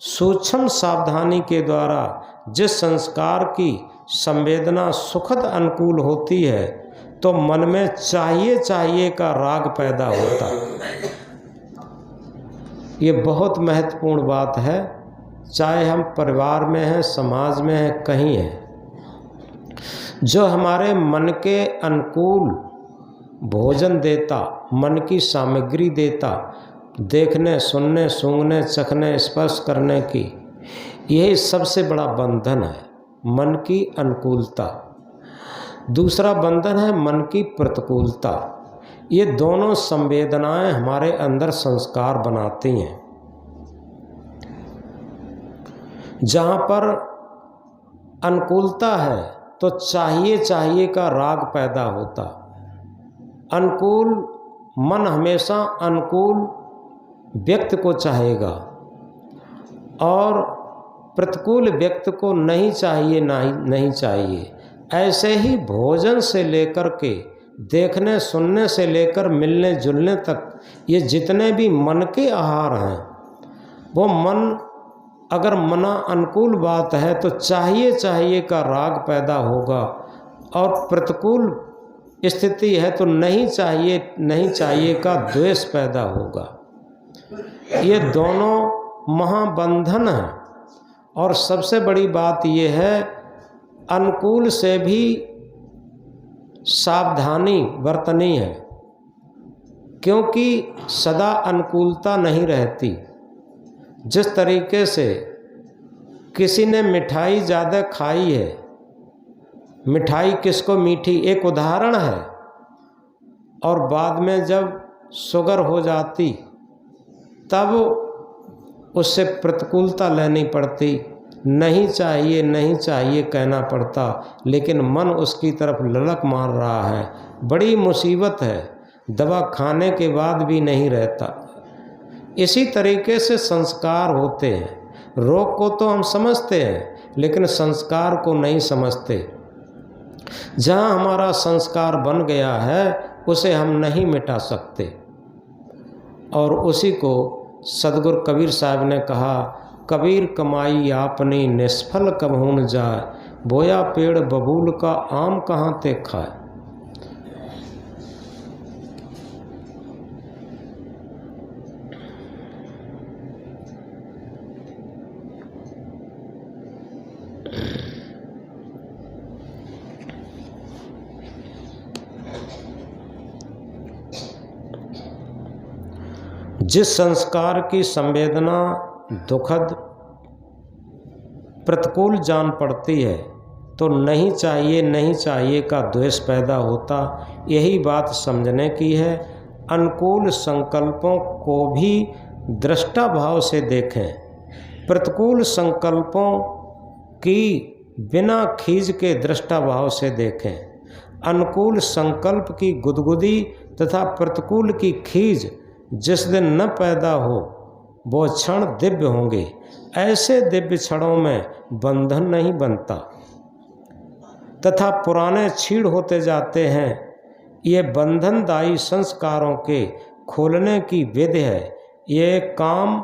सूक्ष्म सावधानी के द्वारा जिस संस्कार की संवेदना सुखद अनुकूल होती है तो मन में चाहिए का राग पैदा होता। ये बहुत महत्वपूर्ण बात है, चाहे हम परिवार में हैं, समाज में हैं, कहीं हैं। जो हमारे मन के अनुकूल भोजन देता, मन की सामग्री देता, देखने, सुनने, सूंघने, चखने, स्पर्श करने की, यही सबसे बड़ा बंधन है, मन की अनुकूलता। दूसरा बंधन है मन की प्रतिकूलता। ये दोनों संवेदनाएं हमारे अंदर संस्कार बनाती हैं। जहाँ पर अनुकूलता है तो चाहिए का राग पैदा होता। अनुकूल मन हमेशा अनुकूल व्यक्ति को चाहेगा और प्रतिकूल व्यक्ति को नहीं चाहिए, नहीं चाहिए। ऐसे ही भोजन से लेकर के देखने, सुनने से लेकर मिलने जुलने तक, ये जितने भी मन के आहार हैं, वो मन अगर मना अनुकूल बात है तो चाहिए का राग पैदा होगा, और प्रतिकूल स्थिति है तो नहीं चाहिए का द्वेष पैदा होगा। ये दोनों महाबंधन हैं। और सबसे बड़ी बात यह है, अनुकूल से भी सावधानी बरतनी है, क्योंकि सदा अनुकूलता नहीं रहती। जिस तरीके से किसी ने मिठाई ज़्यादा खाई है, मिठाई किसको मीठी, एक उदाहरण है, और बाद में जब शुगर हो जाती तब उससे प्रतिकूलता लेनी पड़ती, नहीं चाहिए कहना पड़ता, लेकिन मन उसकी तरफ ललक मार रहा है। बड़ी मुसीबत है, दवा खाने के बाद भी नहीं रहता। इसी तरीके से संस्कार होते हैं। रोग को तो हम समझते हैं लेकिन संस्कार को नहीं समझते। जहाँ हमारा संस्कार बन गया है उसे हम नहीं मिटा सकते। और उसी को सदगुरु कबीर साहब ने कहा, कबीर कमाई आपनी निष्फल कबहू न जाए, बोया पेड़ बबूल का आम कहाँ ते खाए। जिस संस्कार की संवेदना दुखद प्रतिकूल जान पड़ती है तो नहीं चाहिए का द्वेष पैदा होता। यही बात समझने की है। अनुकूल संकल्पों को भी दृष्टा भाव से देखें, प्रतिकूल संकल्पों की बिना खींच के दृष्टा भाव से देखें। अनुकूल संकल्प की गुदगुदी तथा प्रतिकूल की खींच जिस दिन न पैदा हो वो क्षण दिव्य होंगे। ऐसे दिव्य क्षणों में बंधन नहीं बनता तथा पुराने छीड़ होते जाते हैं। ये बंधनदायी संस्कारों के खोलने की विधि है। ये काम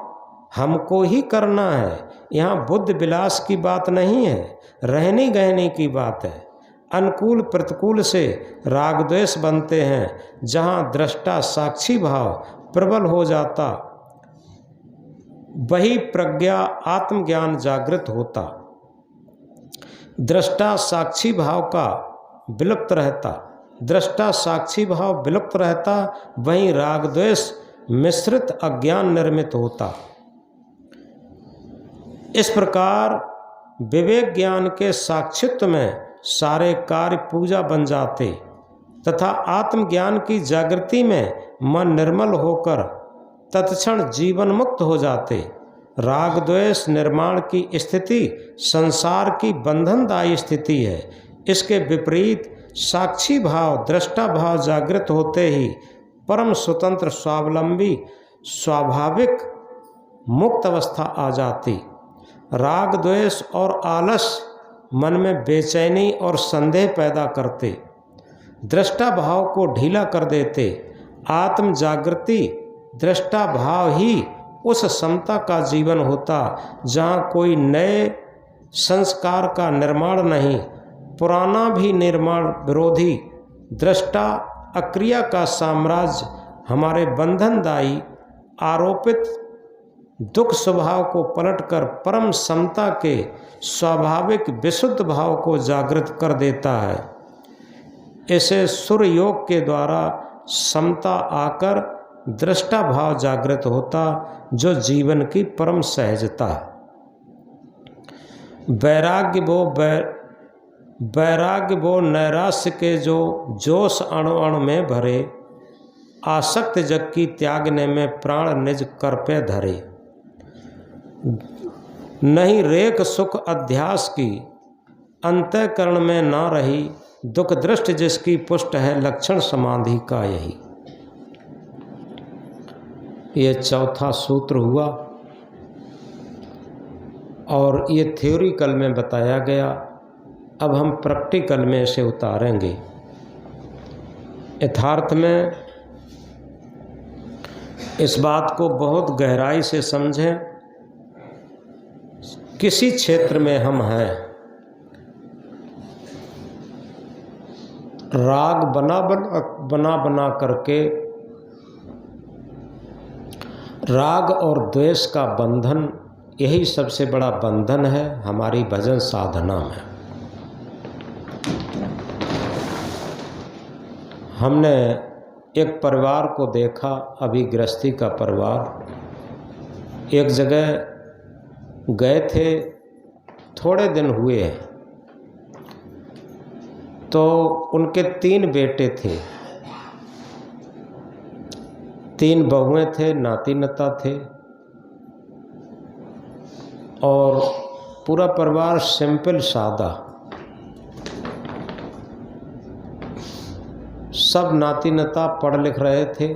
हमको ही करना है। यहाँ बुद्ध विलास की बात नहीं है, रहनी गहनी की बात है। अनुकूल प्रतिकूल से राग द्वेष बनते हैं। जहाँ दृष्टा साक्षी भाव प्रबल हो जाता वही प्रज्ञा आत्मज्ञान जागृत होता। दृष्टा साक्षी भाव का विलुप्त रहता, दृष्टा साक्षी भाव विलुप्त रहता, वहीं राग द्वेष मिश्रित अज्ञान निर्मित होता। इस प्रकार विवेक ज्ञान के साक्षित्व में सारे कार्य पूजा बन जाते तथा आत्मज्ञान की जागृति में मन निर्मल होकर तत्क्षण जीवन मुक्त हो जाते। राग द्वेष निर्माण की स्थिति संसार की बंधनदायी स्थिति है। इसके विपरीत साक्षी भाव दृष्टा भाव जागृत होते ही परम स्वतंत्र स्वावलंबी स्वाभाविक मुक्त अवस्था आ जाती। राग द्वेष और आलस मन में बेचैनी और संदेह पैदा करते, दृष्टा भाव को ढीला कर देते। आत्म जागृति दृष्टा भाव ही उस समता का जीवन होता जहाँ कोई नए संस्कार का निर्माण नहीं, पुराना भी निर्माण विरोधी दृष्टा अक्रिया का साम्राज्य हमारे बंधनदायी आरोपित दुख स्वभाव को पलटकर परम समता के स्वाभाविक विशुद्ध भाव को जागृत कर देता है। इसे सूर्य योग के द्वारा समता आकर दृष्टा भाव जागृत होता जो जीवन की परम सहजता है। वैराग्य वो नैराश्य के जो जोश अणु अणु में भरे, आसक्त जग की त्यागने में प्राण निज कर पे धरे। नहीं रेख सुख अध्यास की अंतःकरण में ना रही, दुख दृष्ट जिसकी पुष्ट है लक्षण समाधि का यही। ये चौथा सूत्र हुआ और ये थ्योरिकल में बताया गया। अब हम प्रैक्टिकल में इसे उतारेंगे। यथार्थ में इस बात को बहुत गहराई से समझें। किसी क्षेत्र में हम हैं, राग बना करके राग और द्वेष का बंधन, यही सबसे बड़ा बंधन है हमारी भजन साधना में। हमने एक परिवार को देखा, अभी गृहस्थी का परिवार। एक जगह गए थे, थोड़े दिन हुए हैं, तो उनके 3 बेटे थे, 3 बहुएं थे, नाती नता थे और पूरा परिवार सिंपल सादा। सब नाती नता पढ़ लिख रहे थे,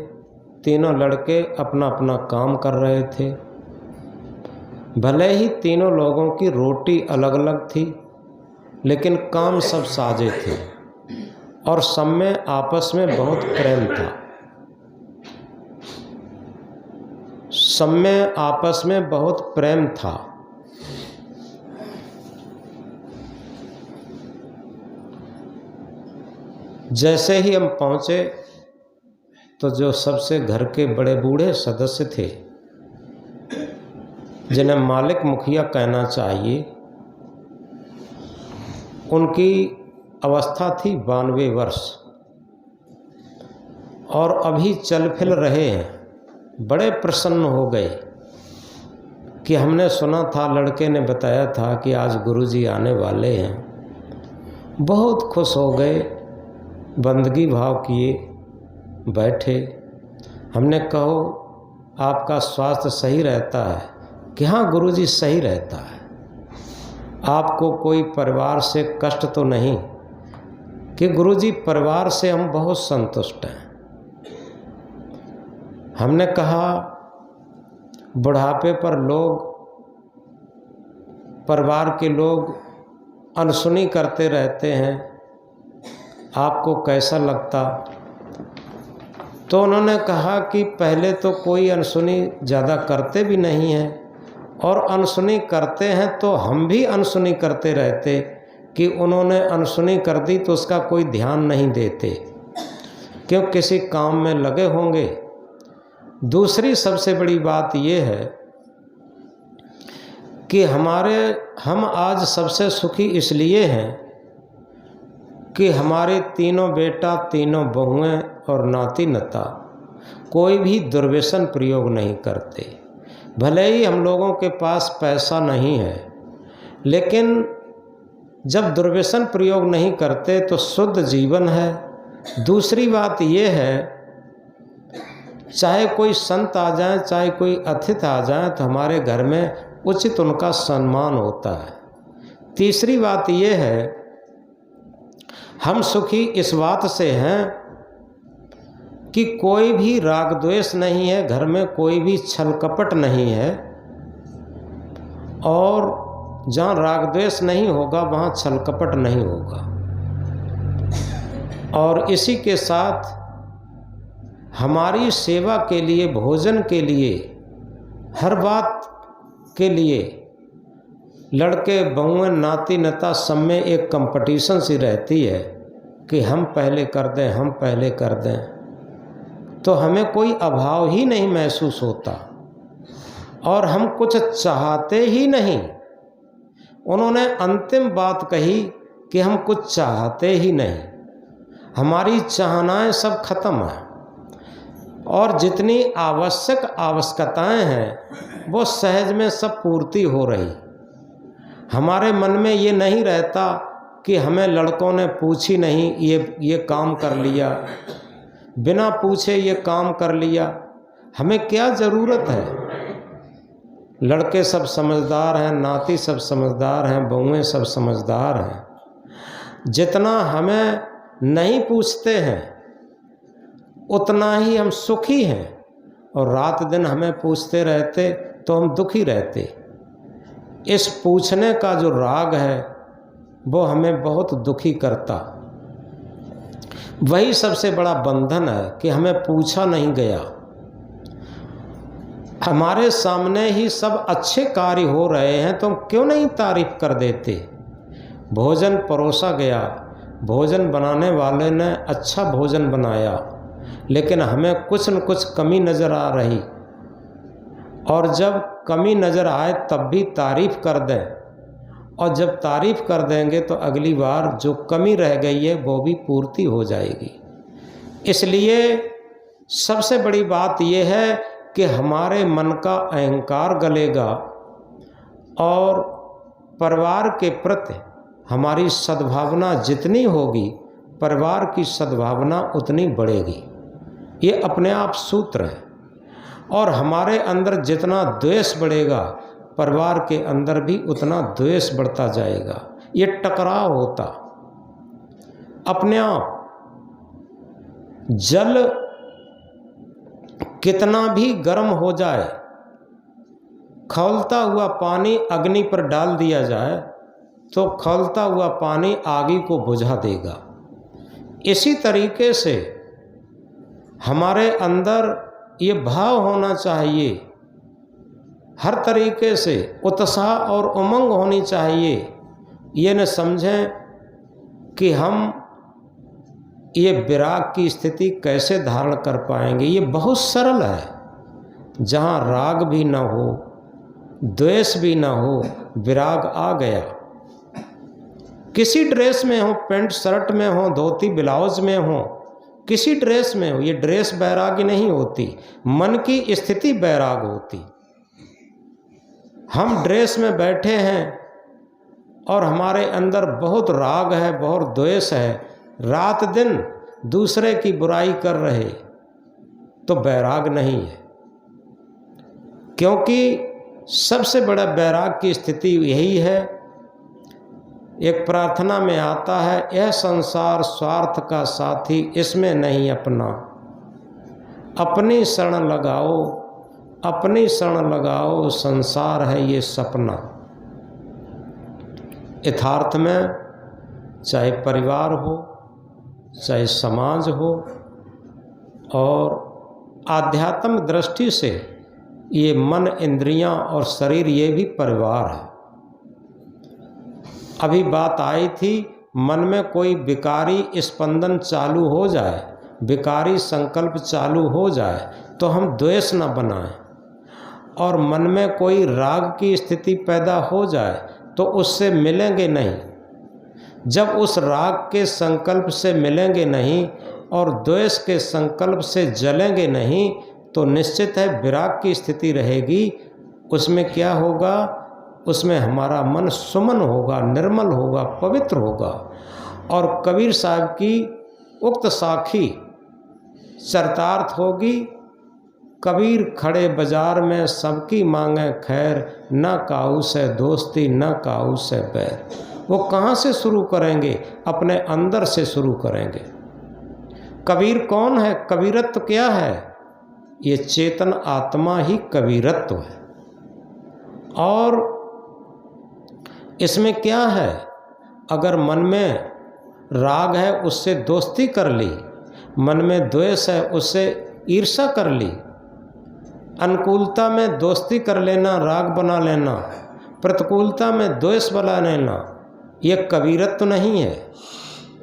तीनों लड़के अपना अपना काम कर रहे थे। भले ही तीनों लोगों की रोटी अलग अलग थी, लेकिन काम सब साझे थे और सब में आपस में बहुत प्रेम था। सब में आपस में बहुत प्रेम था। जैसे ही हम पहुँचे तो जो सबसे घर के बड़े बूढ़े सदस्य थे, जिन्हें मालिक मुखिया कहना चाहिए, उनकी अवस्था थी 92 वर्ष और अभी चल फिर रहे हैं। बड़े प्रसन्न हो गए कि हमने सुना था, लड़के ने बताया था कि आज गुरुजी आने वाले हैं। बहुत खुश हो गए, बंदगी भाव किए, बैठे। हमने कहो आपका स्वास्थ्य सही रहता है? कि हाँ गुरुजी सही रहता है। आपको कोई परिवार से कष्ट तो नहीं? कि गुरुजी परिवार से हम बहुत संतुष्ट हैं। हमने कहा बुढ़ापे पर लोग, परिवार के लोग अनसुनी करते रहते हैं, आपको कैसा लगता? तो उन्होंने कहा कि पहले तो कोई अनसुनी ज़्यादा करते भी नहीं हैं, और अनसुनी करते हैं तो हम भी अनसुनी करते रहते कि उन्होंने अनसुनी कर दी तो उसका कोई ध्यान नहीं देते, क्यों किसी काम में लगे होंगे। दूसरी सबसे बड़ी बात यह है कि हम आज सबसे सुखी इसलिए हैं कि हमारे तीनों बेटा, तीनों बहुएं और नाती नता कोई भी दुर्व्यसन प्रयोग नहीं करते। भले ही हम लोगों के पास पैसा नहीं है, लेकिन जब दुर्व्यसन प्रयोग नहीं करते तो शुद्ध जीवन है। दूसरी बात यह है, चाहे कोई संत आ जाए, चाहे कोई अतिथि आ जाए, तो हमारे घर में उचित उनका सम्मान होता है। तीसरी बात यह है, हम सुखी इस बात से हैं कि कोई भी राग द्वेष नहीं है, घर में कोई भी छल कपट नहीं है, और जहाँ राग द्वेष नहीं होगा वहाँ छल कपट नहीं होगा। और इसी के साथ हमारी सेवा के लिए, भोजन के लिए, हर बात के लिए लड़के बहुएं नाती नता सब में एक कंपटीशन सी रहती है कि हम पहले कर दें, हम पहले कर दें, तो हमें कोई अभाव ही नहीं महसूस होता और हम कुछ चाहते ही नहीं। उन्होंने अंतिम बात कही कि हम कुछ चाहते ही नहीं, हमारी चाहनाएं सब खत्म हैं, और जितनी आवश्यकताएं हैं वो सहज में सब पूर्ति हो रही। हमारे मन में ये नहीं रहता कि हमें लड़कों ने पूछी नहीं ये काम कर लिया, बिना पूछे ये काम कर लिया, हमें क्या ज़रूरत है। लड़के सब समझदार हैं, नाती सब समझदार हैं, बहुएं सब समझदार हैं। जितना हमें नहीं पूछते हैं उतना ही हम सुखी हैं, और रात दिन हमें पूछते रहते तो हम दुखी रहते। इस पूछने का जो राग है वो हमें बहुत दुखी करता। वही सबसे बड़ा बंधन है कि हमें पूछा नहीं गया। हमारे सामने ही सब अच्छे कार्य हो रहे हैं तो हम क्यों नहीं तारीफ कर देते। भोजन परोसा गया, भोजन बनाने वाले ने अच्छा भोजन बनाया, लेकिन हमें कुछ न कुछ कमी नज़र आ रही, और जब कमी नज़र आए तब भी तारीफ़ कर दें, और जब तारीफ़ कर देंगे तो अगली बार जो कमी रह गई है वो भी पूर्ति हो जाएगी। इसलिए सबसे बड़ी बात यह है कि हमारे मन का अहंकार गलेगा और परिवार के प्रति हमारी सद्भावना जितनी होगी, परिवार की सद्भावना उतनी बढ़ेगी। ये अपने आप सूत्र है। और हमारे अंदर जितना द्वेष बढ़ेगा, परिवार के अंदर भी उतना द्वेष बढ़ता जाएगा। ये टकराव होता अपने आप। जल कितना भी गर्म हो जाए, खौलता हुआ पानी अग्नि पर डाल दिया जाए तो खौलता हुआ पानी आग को बुझा देगा। इसी तरीके से हमारे अंदर ये भाव होना चाहिए, हर तरीके से उत्साह और उमंग होनी चाहिए। ये न समझें कि हम ये विराग की स्थिति कैसे धारण कर पाएंगे। ये बहुत सरल है। जहाँ राग भी ना हो, द्वेष भी ना हो, विराग आ गया। किसी ड्रेस में हो, पेंट शर्ट में हो, धोती ब्लाउज में हो, किसी ड्रेस में हो, ये ड्रेस बैरागी नहीं होती, मन की स्थिति बैराग होती। हम ड्रेस में बैठे हैं और हमारे अंदर बहुत राग है, बहुत द्वेष है, रात दिन दूसरे की बुराई कर रहे, तो बैराग नहीं है। क्योंकि सबसे बड़ा बैराग की स्थिति यही है। एक प्रार्थना में आता है, यह संसार स्वार्थ का साथी, इसमें नहीं अपना, अपनी शरण लगाओ, अपनी शरण लगाओ, संसार है ये सपना। यथार्थ में चाहे परिवार हो, चाहे समाज हो, और आध्यात्मिक दृष्टि से ये मन, इंद्रियां और शरीर ये भी परिवार है। अभी बात आई थी, मन में कोई विकारी स्पंदन चालू हो जाए, विकारी संकल्प चालू हो जाए तो हम द्वेष न बनाएं, और मन में कोई राग की स्थिति पैदा हो जाए तो उससे मिलेंगे नहीं। जब उस राग के संकल्प से मिलेंगे नहीं और द्वेष के संकल्प से जलेंगे नहीं तो निश्चित है विराग की स्थिति रहेगी। उसमें क्या होगा? उसमें हमारा मन सुमन होगा, निर्मल होगा, पवित्र होगा। और कबीर साहब की उक्त साखी चरितार्थ होगी, कबीर खड़े बाजार में सबकी मांगे खैर, न काऊ से दोस्ती न काऊ से बैर। वो कहाँ से शुरू करेंगे? अपने अंदर से शुरू करेंगे। कबीर कौन है? कबीरत्व क्या है? ये चेतन आत्मा ही कबीरत्व है। और इसमें क्या है? अगर मन में राग है उससे दोस्ती कर ली, मन में द्वेष है उससे ईर्ष्या कर ली, अनुकूलता में दोस्ती कर लेना, राग बना लेना, प्रतिकूलता में द्वेष बना लेना, ये कबीरत्व नहीं है,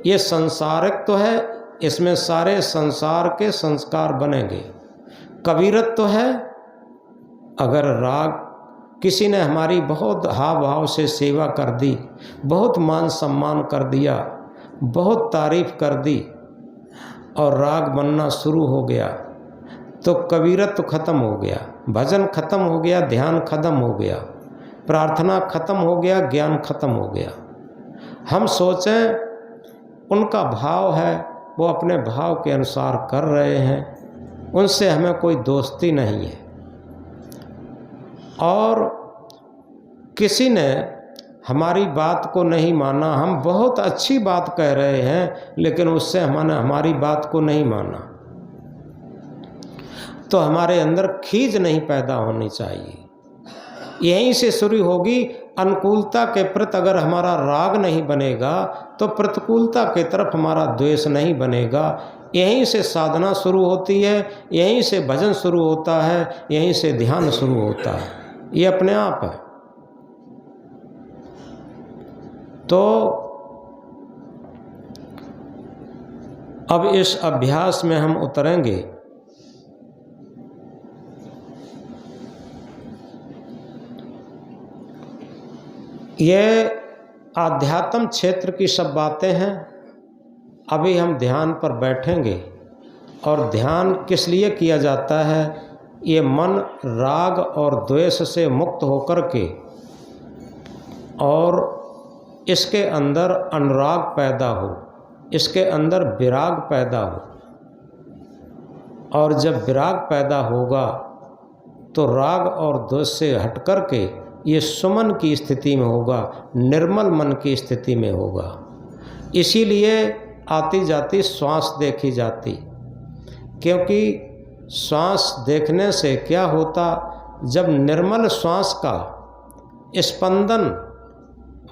ये संसारिक तो है। इसमें सारे संसार के संस्कार बनेंगे। कबीरत्व तो है अगर राग, किसी ने हमारी बहुत हाव भाव से सेवा कर दी, बहुत मान सम्मान कर दिया, बहुत तारीफ कर दी और राग बनना शुरू हो गया तो कबीरत्व खत्म हो गया, भजन खत्म हो गया, ध्यान खत्म हो गया, प्रार्थना खत्म हो गया, ज्ञान खत्म हो गया। हम सोचें उनका भाव है, वो अपने भाव के अनुसार कर रहे हैं, उनसे हमें कोई दोस्ती नहीं है। और किसी ने हमारी बात को नहीं माना, हम बहुत अच्छी बात कह रहे हैं लेकिन उससे हमारी बात को नहीं माना, तो हमारे अंदर खीज नहीं पैदा होनी चाहिए। यहीं से शुरू होगी। अनुकूलता के प्रति अगर हमारा राग नहीं बनेगा तो प्रतिकूलता के तरफ हमारा द्वेष नहीं बनेगा। यहीं से साधना शुरू होती है, यहीं से भजन शुरू होता है, यहीं से ध्यान शुरू होता है। ये अपने आप है। तो अब इस अभ्यास में हम उतरेंगे। ये आध्यात्म क्षेत्र की सब बातें हैं। अभी हम ध्यान पर बैठेंगे और ध्यान किस लिए किया जाता है? ये मन राग और द्वेष से मुक्त होकर के और इसके अंदर अनुराग पैदा हो, इसके अंदर विराग पैदा हो। और जब विराग पैदा होगा तो राग और द्वेष से हट कर के ये सुमन की स्थिति में होगा, निर्मल मन की स्थिति में होगा। इसीलिए आती जाती श्वास देखी जाती, क्योंकि श्वास देखने से क्या होता? जब निर्मल श्वास का स्पंदन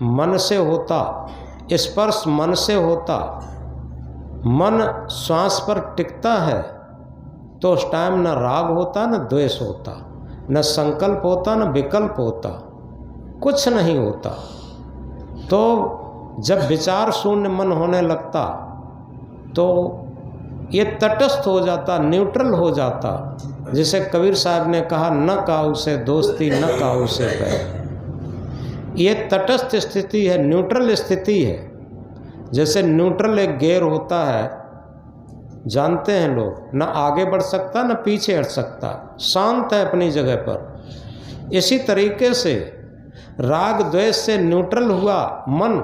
मन से होता, स्पर्श मन से होता, मन श्वास पर टिकता है तो उस टाइम न राग होता, न द्वेष होता, न संकल्प होता, न विकल्प होता, कुछ नहीं होता। तो जब विचार शून्य मन होने लगता तो ये तटस्थ हो जाता, न्यूट्रल हो जाता। जैसे कबीर साहब ने कहा, न काऊ से दोस्ती न काऊ से बैर। ये तटस्थ स्थिति है, न्यूट्रल स्थिति है। जैसे न्यूट्रल एक गियर होता है जानते हैं लोग, न आगे बढ़ सकता न पीछे हट सकता, शांत है अपनी जगह पर। इसी तरीके से राग द्वेष से न्यूट्रल हुआ मन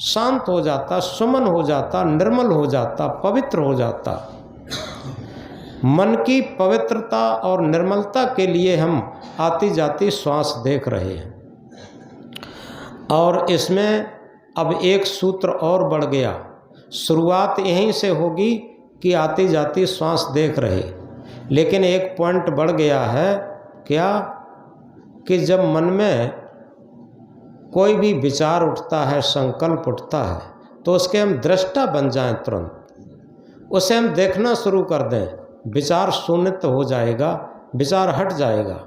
शांत हो जाता, सुमन हो जाता, निर्मल हो जाता, पवित्र हो जाता। मन की पवित्रता और निर्मलता के लिए हम आती जाती श्वास देख रहे हैं। और इसमें अब एक सूत्र और बढ़ गया। शुरुआत यहीं से होगी कि आती जाती श्वास देख रहे, लेकिन एक पॉइंट बढ़ गया है, क्या कि जब मन में कोई भी विचार उठता है, संकल्प उठता है, तो उसके हम दृष्टा बन जाएं तुरंत, उसे हम देखना शुरू कर दें, विचार शून्य हो जाएगा, विचार हट जाएगा।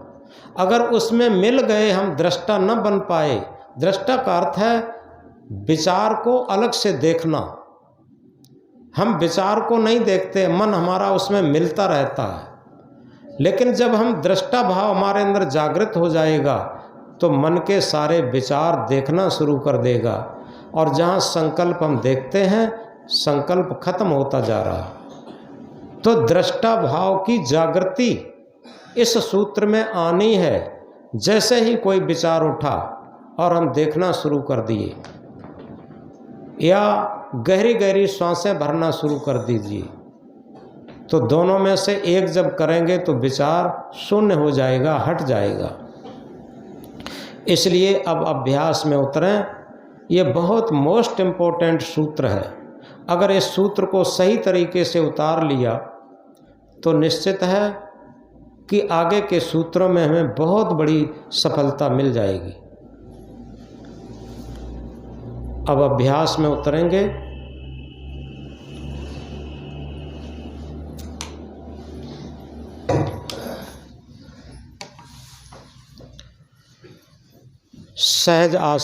अगर उसमें मिल गए हम दृष्टा न बन पाए, दृष्टा का अर्थ है विचार को अलग से देखना। हम विचार को नहीं देखते, मन हमारा उसमें मिलता रहता है। लेकिन जब हम दृष्टा भाव हमारे अंदर जागृत हो जाएगा तो मन के सारे विचार देखना शुरू कर देगा, और जहाँ संकल्प हम देखते हैं संकल्प खत्म होता जा रहा। तो दृष्टा भाव की जागृति इस सूत्र में आनी है। जैसे ही कोई विचार उठा और हम देखना शुरू कर दिए, या गहरी गहरी सांसें भरना शुरू कर दीजिए, तो दोनों में से एक जब करेंगे तो विचार शून्य हो जाएगा, हट जाएगा। इसलिए अब अभ्यास में उतरें। ये बहुत मोस्ट इम्पोर्टेंट सूत्र है। अगर इस सूत्र को सही तरीके से उतार लिया तो निश्चित है कि आगे के सूत्रों में हमें बहुत बड़ी सफलता मिल जाएगी। अब अभ्यास में उतरेंगे। सहज आसन।